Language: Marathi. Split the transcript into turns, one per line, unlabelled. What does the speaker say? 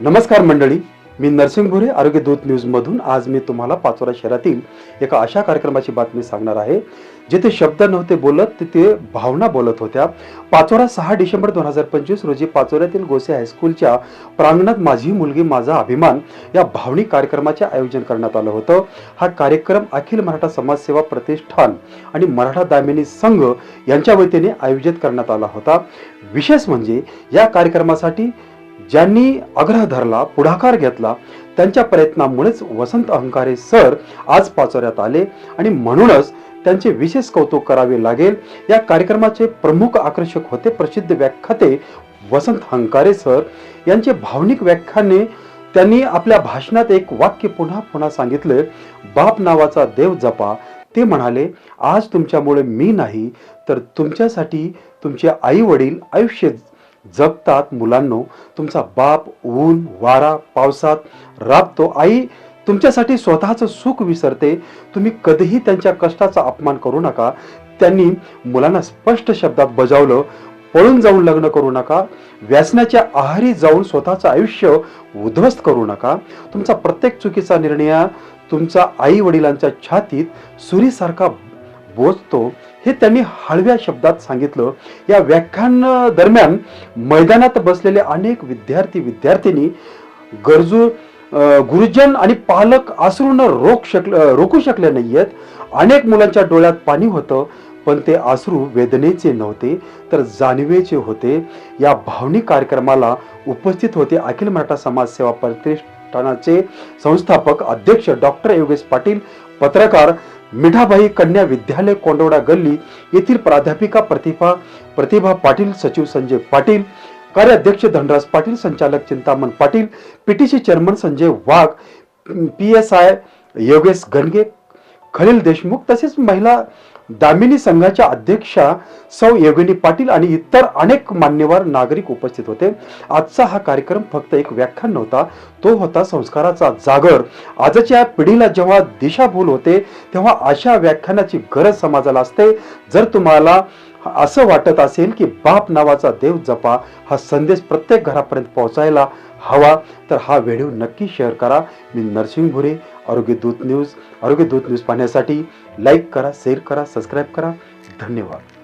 नमस्कार मंडळी, मी नरसिंह भुरे आरोग्य दूत न्यूजमधून आज मी तुम्हाला पाचोरा शहरातील एका अशा कार्यक्रमाची बातमी सांगणार आहे जिथे शब्द नव्हते बोलत तिथे भावना बोलत होत्या। पाचोरा 6 डिसेंबर 2025 रोजी पाचोऱ्यातील गोसे हायस्कूलच्या प्रांगणात माझी मुलगी माझा अभिमान या भावनिक कार्यक्रमाचे आयोजन करण्यात आलं होतं। हा कार्यक्रम अखिल मराठा समाजसेवा प्रतिष्ठान आणि मराठा दामिनी संघ यांच्या वतीने आयोजित करण्यात आला होता। विशेष म्हणजे या कार्यक्रमासाठी ज्यांनी आग्रह धरला, पुढाकार घेतला, त्यांच्या प्रयत्नामुळेच वसंत अहंकारे सर आज पाचोऱ्यात आले आणि म्हणूनच त्यांचे विशेष कौतुक करावे लागेल। या कार्यक्रमाचे प्रमुख आकर्षक होते प्रसिद्ध व्याख्याते वसंत अहंकारे सर। यांचे भावनिक व्याख्याने त्यांनी आपल्या भाषणात एक वाक्य पुन्हा पुन्हा सांगितले, बाप नावाचा देव जपा। ते म्हणाले, आज तुमच्यामुळे मी नाही तर तुमच्यासाठी तुमचे आई वडील आयुष्य जगतात। मुलांनो, तुमचा बाप ऊन वारा पावसात राबतो। आई तुमच्यासाठी स्वतःचं सुख विसरते। तुम्ही कधीही त्यांच्या कष्टाचा अपमान करू नका। त्यांनी मुलांना स्पष्ट शब्दात बजावलं, पळून जाऊन लग्न करू नका, व्यसनाच्या आहारी जाऊन स्वतःचं आयुष्य उद्ध्वस्त करू नका। तुमचा प्रत्येक चुकीचा निर्णय तुमचा आई वडिलांच्या छातीत सुरीसारखा बोचतो, हे त्यांनी हळव्या शब्दात सांगितलं। या व्याख्यान दरम्यान मैदानात बसलेले अनेक विद्यार्थी गरजू गुरुजन आणि पालक अश्रूंना रोखू शकले नाहीयेत। अनेक मुलांच्या डोळ्यात पाणी होतं, पण ते अश्रू वेदनेचे नव्हते तर जाणीवेचे होते। या भावनिक कार्यक्रमाला उपस्थित होते अखिल मराठा समाजसेवा प्रतिष्ठानाचे संस्थापक अध्यक्ष डॉक्टर योगेश पाटील, पत्रकार मिठाबाई कन्या विद्यालय कोंडवडा गल्ली येथील प्राध्यापिका प्रतिभा पाटील, सचिव संजय पाटील, कार्याध्यक्ष धनराज पाटील, संचालक चिंतामण पाटील, पीटीसी चेअरमन संजय वाघ, PSI योगेश गणगे, खलील देशमुख, तसेच महिला दामिनी संघाच्या अध्यक्षा सौ योगिनी पाटील आणि इतर अनेक मान्यवर नागरिक उपस्थित होते। आजचा हा कार्यक्रम फक्त एक व्याख्यान नव्हता, तो होता संस्काराचा जागर। आजच्या पिढीला जेव्हा दिशाभूल होते तेव्हा अशा व्याख्यानाची गरज समाजाला असते। जर तुम्हाला असं वाटत असेल की बाप नावाचा देव जपा हा संदेश प्रत्येक घरापर्यंत पोहोचायला हवा तर हा व्हिडिओ नक्की शेअर करा। मी नरसिंह भुरे, आरोग्य दूत न्यूज पाहण्यासाठी लाईक करा, शेअर करा, सबस्क्राईब करा। धन्यवाद।